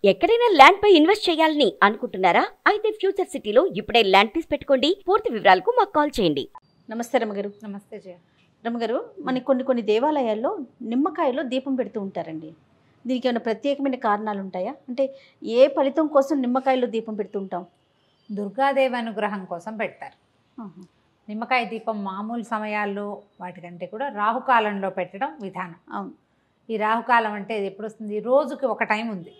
ఎక్కడైనా ల్యాండ్ పై ఇన్వెస్ట్ చేయాలని అనుకుంటున్నారా? అయితే ఫ్యూచర్ సిటీలో ఇప్పుడే ల్యాండ్ తీసి పెట్టుకోండి. పూర్తి వివరాలకు మాకు కాల్ చేయండి. నమస్తే రమగారు. నమస్తే జయ. రమగారు, మనకి కొన్ని దేవాలయాల్లో నిమ్మకాయలో దీపం పెడుతూ ఉంటారండి. దీనికి ఏమైనా ప్రత్యేకమైన కారణాలు ఉంటాయా? అంటే ఏ ఫలితం కోసం నిమ్మకాయలో దీపం పెడుతూ ఉంటాం? దుర్గాదేవి అనుగ్రహం కోసం పెడతారు. నిమ్మకాయ దీపం మామూలు సమయాల్లో వాటికంటే కూడా రాహుకాలంలో పెట్టడం విధానం. అవును. ఈ రాహుకాలం అంటే ఎప్పుడు వస్తుంది? రోజుకి ఒక టైం ఉంది.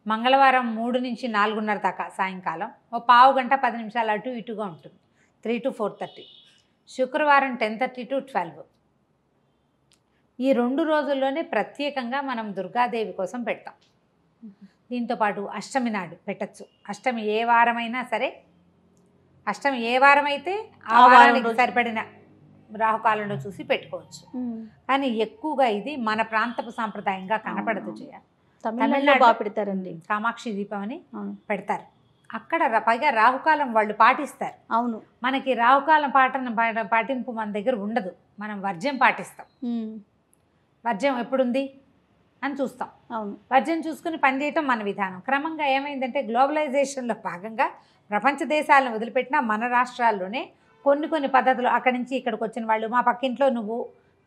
మంగళవారం 3 నుంచి 4:30 దాకా సాయంకాలం ఓ పావు గంట 10 నిమిషాలు అటు ఇటుగా ఉంటుంది, 3 to 4:30. శుక్రవారం 10:30 to 12. ఈ 2 రోజుల్లోనే ప్రత్యేకంగా మనం దుర్గాదేవి కోసం పెడతాం. దీంతోపాటు అష్టమి నాడు పెట్టచ్చు. అష్టమి ఏ వారమైనా సరే, అష్టమి ఏ వారం అయితే ఆ వారానికి సరిపడిన రాహుకాలంలో చూసి పెట్టుకోవచ్చు. కానీ ఎక్కువగా ఇది మన ప్రాంతపు సాంప్రదాయంగా కనపడదు చేయ. తమిళనాడులో బాగా పెడతారండి. కామాక్షి దీపం అని పెడతారు. అక్కడ పైగా రాహుకాలం వాళ్ళు పాటిస్తారు. అవును. మనకి రాహుకాలం పాటింపు మన దగ్గర ఉండదు. మనం వర్జ్యం పాటిస్తాం. వర్జ్యం ఎప్పుడుంది అని చూస్తాం. అవును. వర్జ్యం చూసుకుని పనిచేయటం మన విధానం. క్రమంగా ఏమైందంటే గ్లోబలైజేషన్లో భాగంగా ప్రపంచ దేశాలను వదిలిపెట్టినా మన రాష్ట్రాల్లోనే కొన్ని పద్ధతులు అక్కడి నుంచి ఇక్కడికి వచ్చిన వాళ్ళు, మా పక్కింట్లో నువ్వు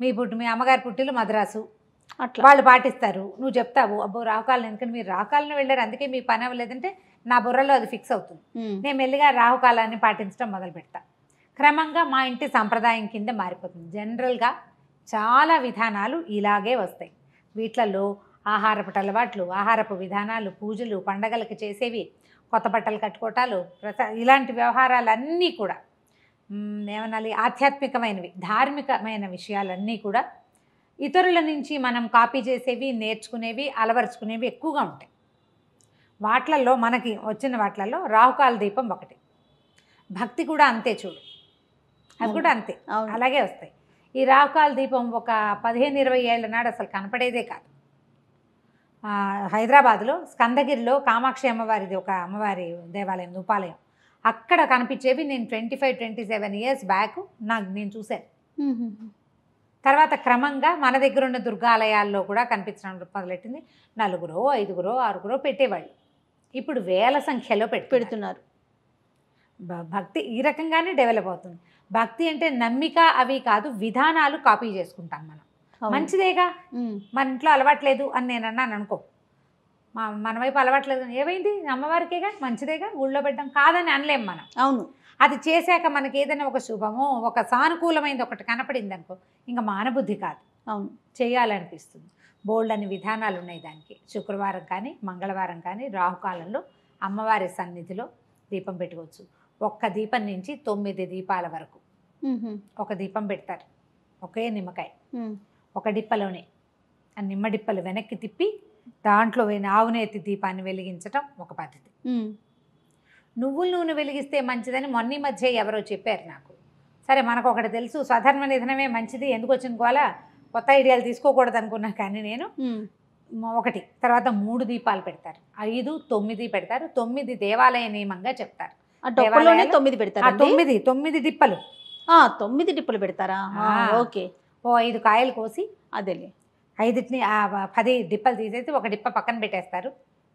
మీ అమ్మగారి పుట్టిలు మద్రాసు, అట్లా వాళ్ళు పాటిస్తారు. నువ్వు చెప్తావు, అబ్బో రాహుకాలం, ఎందుకంటే మీరు రాహుకాలను వెళ్ళారు అందుకే మీ పని అవ్వలేదంటే నా బుర్రలో అది ఫిక్స్ అవుతుంది. నేను మెల్లిగా రాహుకాలాన్ని పాటించడం మొదలు పెడతా. క్రమంగా మా ఇంటి సంప్రదాయం కింద మారిపోతుంది. జనరల్గా చాలా విధానాలు ఇలాగే వస్తాయి. వీటిలలో ఆహారపు అలవాట్లు, ఆహారపు విధానాలు, పూజలు, పండగలకు చేసేవి, కొత్త బట్టలు కట్టుకోవటాలు, ఇలాంటి వ్యవహారాలన్నీ కూడా ఏమనాలి, ఆధ్యాత్మికమైనవి, ధార్మికమైన విషయాలన్నీ కూడా ఇతరుల నుంచి మనం కాపీ చేసేవి, నేర్చుకునేవి, అలవరుచుకునేవి ఎక్కువగా ఉంటాయి. వాట్లల్లో మనకి వచ్చిన వాట్లలో రాహుకాల దీపం ఒకటి. భక్తి కూడా అంతే చూడు, అవి కూడా అంతే అలాగే వస్తాయి. ఈ రాహుకాల దీపం ఒక 15-20 ఏళ్ల నాడు అసలు కనపడేదే కాదు. హైదరాబాద్లో స్కందగిరిలో కామాక్షి అమ్మవారిది ఒక అమ్మవారి దేవాలయం, ఉపాలయం, అక్కడ కనిపించేవి నేను 25-27 years బ్యాక్ నేను చూశాను. తర్వాత క్రమంగా మన దగ్గర ఉన్న దుర్గాలయాల్లో కూడా కనిపించడం మొదలెట్టింది. 4, 5, 6 పెట్టేవాళ్ళు. ఇప్పుడు వేల సంఖ్యలో పెడుతున్నారు. భక్తి ఈ రకంగానే డెవలప్ అవుతుంది. భక్తి అంటే నమ్మిక అవి కాదు, విధానాలు కాపీ చేసుకుంటాం మనం. మంచిదేగా, మన ఇంట్లో అలవాట్లేదు అని నేను అన్నాను అనుకో, మన వైపు అలవాట్లేదు, ఏమైంది అమ్మవారికేగా, మంచిదేగా, ఊళ్ళో పెట్టడం కాదని అనలేం మనం. అవును. అది చేశాక మనకి ఏదైనా ఒక శుభమో ఒక సానుకూలమైనది ఒకటి కనపడింది అనుకో, ఇంకా మానబుద్ధి కాదు, అవును చేయాలనిపిస్తుంది. బోల్డ్ అని విధానాలు ఉన్నాయి దానికి. శుక్రవారం కానీ మంగళవారం కానీ రాహుకాలంలో అమ్మవారి సన్నిధిలో దీపం పెట్టుకోవచ్చు. ఒక్క దీపం నుంచి 9 దీపాల వరకు ఒక దీపం పెడతారు. ఒకే నిమ్మకాయ ఒక డిప్పలోనే, ఆ నిమ్మ డిప్పలు వెనక్కి తిప్పి దాంట్లో ఆవునేతి దీపాన్ని వెలిగించటం ఒక పద్ధతి. నువ్వుల నూనె వెలిగిస్తే మంచిదని మొన్న మధ్య ఎవరో చెప్పారు నాకు. సరే, మనకు ఒకటి తెలుసు, స్వధర్మ నిధనమే మంచిది, ఎందుకు వచ్చిన గోల, కొత్త ఐడియాలు తీసుకోకూడదు అనుకున్నా. కానీ నేను ఒకటి తర్వాత 3 దీపాలు పెడతారు, 5, 9 పెడతారు. 9 దేవాలయ నియమంగా చెప్తారు. 9 పెడతారు. 9 డిప్పలు, 9 డిప్పలు పెడతారా? ఓకే. ఓ 5 కాయలు కోసి అదేలే 5ని 10 డిప్పలు తీసేసి ఒక డిప్ప పక్కన పెట్టేస్తారు.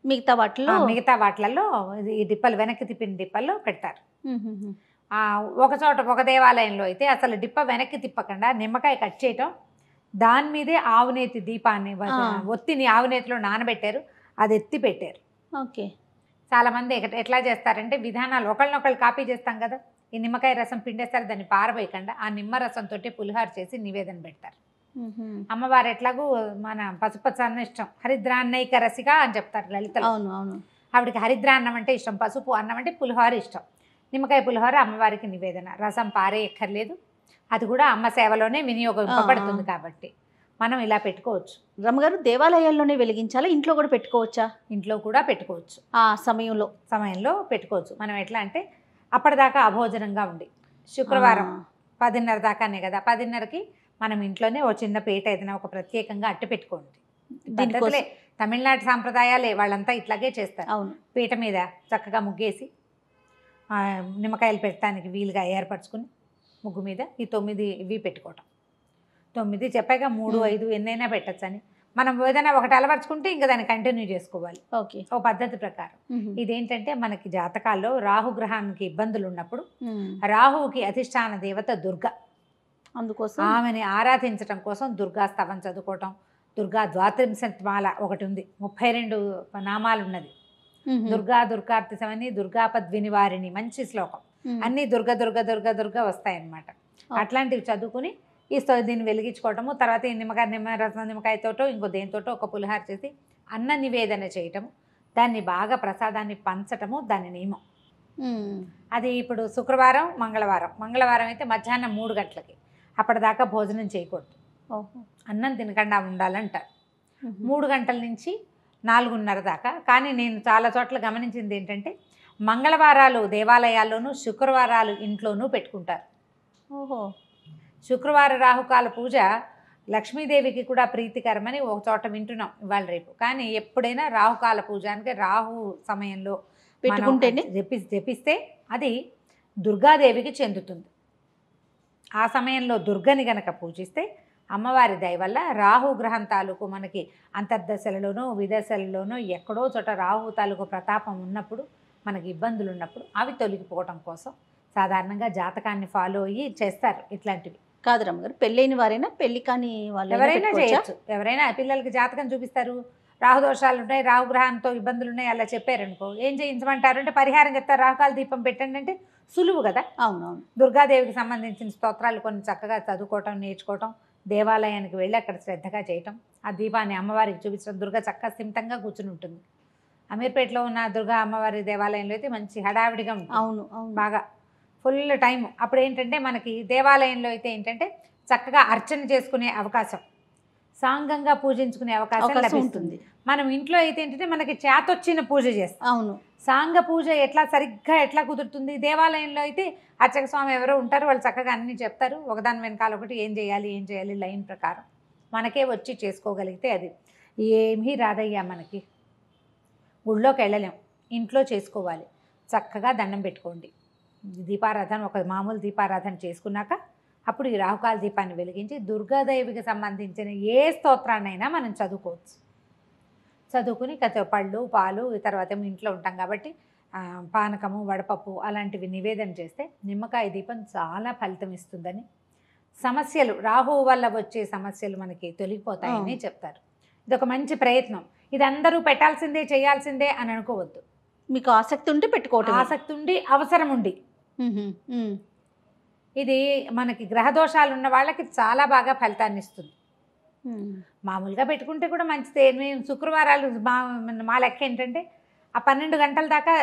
మిగతా వాటిలలో ఈ డిప్పలు వెనక్కి తిప్పిన డిప్పల్లో పెడతారు. ఒక చోట ఒక దేవాలయంలో అయితే అసలు డిప్ప వెనక్కి తిప్పకుండా నిమ్మకాయ కట్ చేయటం, దాని మీదే ఆవునేతి దీపాన్ని ఒత్తిని ఆవునేతిలో నానబెట్టారు, అది ఎత్తి పెట్టారు. ఓకే. చాలామంది ఎట్లా చేస్తారంటే విధానాలు ఒకళ్ళనొకళ్ళు కాపీ చేస్తాం కదా. ఈ నిమ్మకాయ రసం పిండేస్తారు, దాన్ని పారబోయకుండా ఆ నిమ్మ రసంతో పులిహార చేసి నివేదన పెడతారు. అమ్మవారు ఎట్లాగూ మన పసుపచ్చన్న ఇష్టం, హరిద్రాన్నైక రసిగా అని చెప్తారు లలితలో. ఆవిడకి హరిద్రాన్నం అంటే ఇష్టం, పసుపు అన్నం అంటే పులిహోర ఇష్టం. నిమ్మకాయ పులిహోర అమ్మవారికి నివేదన, రసం పారే ఎక్కర్లేదు, అది కూడా అమ్మ సేవలోనే వినియోగింపబడుతుంది. కాబట్టి మనం ఇలా పెట్టుకోవచ్చు. రమ్మగారు, దేవాలయాల్లోనే వెలిగించాలా, ఇంట్లో కూడా పెట్టుకోవచ్చా? ఇంట్లో కూడా పెట్టుకోవచ్చు. ఆ సమయంలో పెట్టుకోవచ్చు. మనం ఎట్లా అంటే అప్పటిదాకా అభోజనంగా ఉండి శుక్రవారం 10:30 దాకానే కదా, 10:30కి మనం ఇంట్లోనే ఓ చిన్న పీట ఏదైనా ఒక ప్రత్యేకంగా అట్టు పెట్టుకోండి. పద్ధతులే, తమిళనాడు సాంప్రదాయాలే, వాళ్ళంతా ఇట్లాగే చేస్తారు. అవును. పీట మీద చక్కగా ముగ్గేసి నిమ్మకాయలు పెట్టడానికి వీలుగా ఏర్పరచుకుని ముగ్గు మీద ఈ 9 ఇవి పెట్టుకోవటం. 9 చెప్పాక 3, 5 ఎన్నైనా పెట్టచ్చని మనం ఏదైనా ఒకటి అలవర్చుకుంటే ఇంకా దాన్ని కంటిన్యూ చేసుకోవాలి ఓకే. ఓ పద్ధతి ప్రకారం. ఇదేంటంటే మనకి జాతకాల్లో రాహుగ్రహానికి ఇబ్బందులు ఉన్నప్పుడు రాహువుకి అధిష్టాన దేవత దుర్గ, అందుకోసం ఆమెని ఆరాధించడం కోసం దుర్గా స్తవం చదువుకోవటం. దుర్గా ద్వాత్రింశమాల ఒకటి ఉంది, 32 నామాలు ఉన్నది. దుర్గా దుర్గార్తిసమని దుర్గాపద్వినివారిణి, మంచి శ్లోకం. అన్నీ దుర్గ దుర్గ దుర్గ దుర్గ వస్తాయన్నమాట. అట్లాంటివి చదువుకుని దీన్ని వెలిగించుకోవటము. తర్వాత ఈ నిమ్మకాయతోటో ఇంకో దేనితోటో ఒక పులిహార చేసి అన్న నివేదన చేయటము, దాన్ని బాగా ప్రసాదాన్ని పంచటము దాని నియమం. అది ఇప్పుడు శుక్రవారం మంగళవారం అయితే మధ్యాహ్నం 3 గంటలకి, అప్పటిదాకా భోజనం చేయకూడదు, అన్నం తినకుండా ఉండాలంటారు. 3 గంటల నుంచి 4:30 దాకా. కానీ నేను చాలా చోట్ల గమనించింది ఏంటంటే మంగళవారాలు దేవాలయాల్లోనూ, శుక్రవారాలు ఇంట్లోనూ పెట్టుకుంటారు. ఓహో. శుక్రవార రాహుకాల పూజ లక్ష్మీదేవికి కూడా ప్రీతికరమని ఒక చోట వింటున్నాం ఇవాళ రేపు. కానీ ఎప్పుడైనా రాహుకాల పూజ అంటే రాహు సమయంలో పెట్టుకుంటేనే జపిస్తే అది దుర్గాదేవికి చెందుతుంది. ఆ సమయంలో దుర్గని గనక పూజిస్తే అమ్మవారి దయ వల్ల రాహు గ్రహం తాలూకు మనకి అంతర్దశలలోనూ విదశలలోనూ ఎక్కడో చోట రాహు తాలూకు ప్రతాపం ఉన్నప్పుడు, మనకి ఇబ్బందులు ఉన్నప్పుడు అవి తొలగిపోవటం కోసం సాధారణంగా జాతకాన్ని ఫాలో అయ్యి చేస్తారు ఇట్లాంటివి. కాదు రమ్మగారు, పెళ్ళైన వారైనా పెళ్లి కాని వాళ్ళు ఎవరైనా చేయొచ్చు. ఎవరైనా పిల్లలకి జాతకం చూపిస్తారు, రాహుదోషాలు ఉంటాయి, రాహుగ్రహంతో ఇబ్బందులు ఉన్నాయి అలా చెప్పారనుకో, ఏం చేయించమంటారు అంటే పరిహారం చెప్తారు, రాహుకాల దీపం పెట్టండి అంటే సులువు కదా. అవునవును. దుర్గాదేవికి సంబంధించిన స్తోత్రాలు కొన్ని చక్కగా చదువుకోవటం, నేర్చుకోవటం, దేవాలయానికి వెళ్ళి అక్కడ శ్రద్ధగా చేయటం, ఆ దీపాన్ని అమ్మవారికి చూపించడం. దుర్గ చక్కగా స్థిమితంగా కూర్చుని ఉంటుంది. అమీర్పేటలో ఉన్న దుర్గా అమ్మవారి దేవాలయంలో అయితే మంచి హడావిడిగా ఉంటుంది. అవును అవును, బాగా ఫుల్ టైం. అప్పుడు ఏంటంటే మనకి దేవాలయంలో అయితే ఏంటంటే చక్కగా అర్చన చేసుకునే అవకాశం, సాంగంగా పూజించుకునే అవకాశం లభిస్తుంది. మనం ఇంట్లో అయితే ఏంటంటే మనకి చేతొచ్చిన పూజ చేస్తాం. అవును. సాంగ పూజ ఎట్లా కుదురుతుంది. దేవాలయంలో అయితే అర్చక స్వామి ఎవరో ఉంటారు, వాళ్ళు చక్కగా అన్నీ చెప్తారు, ఒకదాని వెనకాల ఒకటి ఏం చేయాలి లైన్ ప్రకారం మనకే వచ్చి చేసుకోగలిగితే అది ఏమీ రాదయ్యా. మనకి గుళ్ళోకి వెళ్ళలేం, ఇంట్లో చేసుకోవాలి. చక్కగా దండం పెట్టుకోండి, దీపారాధన ఒక మామూలు దీపారాధన చేసుకున్నాక అప్పుడు ఈ రాహుకాల దీపాన్ని వెలిగించి దుర్గాదేవికి సంబంధించిన ఏ స్తోత్రాన్నైనా మనం చదువుకోవచ్చు. చదువుకుని పళ్ళు పాలు, తర్వాత ఇంట్లో ఉంటాం కాబట్టి పానకము వడపప్పు అలాంటివి నివేదన చేస్తే నిమ్మకాయ దీపం చాలా ఫలితం ఇస్తుందని, సమస్యలు రాహువు వల్ల వచ్చే సమస్యలు మనకి తొలగిపోతాయని చెప్తారు. ఇది ఒక మంచి ప్రయత్నం. ఇది అందరూ పెట్టాల్సిందే చేయాల్సిందే అని అనుకోవద్దు. మీకు ఆసక్తి ఉంటే పెట్టుకోవటం, ఆసక్తి ఉండి అవసరం ఉండి. ఇది మనకి గ్రహదోషాలు ఉన్న వాళ్ళకి చాలా బాగా ఫలితాన్ని ఇస్తుంది. మామూలుగా పెట్టుకుంటే కూడా మంచిదే. మేము శుక్రవారాలు మా లెక్క ఏంటంటే ఆ 12 గంటల దాకా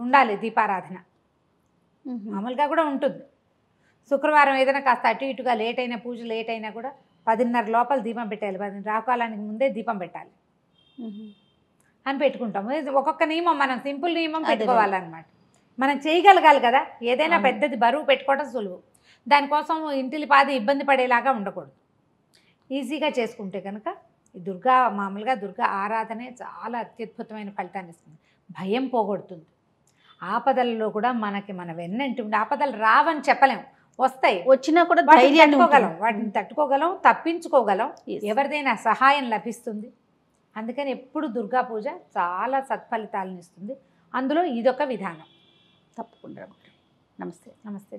ఉండాలి దీపారాధన. మామూలుగా కూడా ఉంటుంది. శుక్రవారం ఏదైనా కాస్త అటు ఇటుగా లేట్ అయినా, పూజ లేట్ అయినా కూడా 10:30 లోపల దీపం పెట్టాలి, రాహుకాలానికి ముందే దీపం పెట్టాలి అని పెట్టుకుంటాము. ఒక్కొక్క నియమం, మనం సింపుల్ నియమం పెట్టుకోవాలన్నమాట. మనం చేయగలగాలి కదా. ఏదైనా పెద్దది బరువు పెట్టుకోవడం సులువు, దానికోసం ఇంటిలి పాది ఇబ్బంది పడేలాగా ఉండకూడదు. ఈజీగా చేసుకుంటే కనుక ఈ మామూలుగా దుర్గా ఆరాధనే చాలా అత్యద్భుతమైన ఫలితాన్ని ఇస్తుంది. భయం పోగొడుతుంది. ఆపదలలో కూడా మన వెన్నంటి ఉండి, ఆపదలు రావని చెప్పలేం, వస్తాయి, వచ్చినా కూడా వాటిని తట్టుకోగలం, తప్పించుకోగలం, ఎవరిదైనా సహాయం లభిస్తుంది. అందుకని ఎప్పుడు దుర్గా పూజ చాలా సత్ఫలితాలను ఇస్తుంది. అందులో ఇదొక విధానం. తప్పకుండా. నమస్తే. నమస్తే.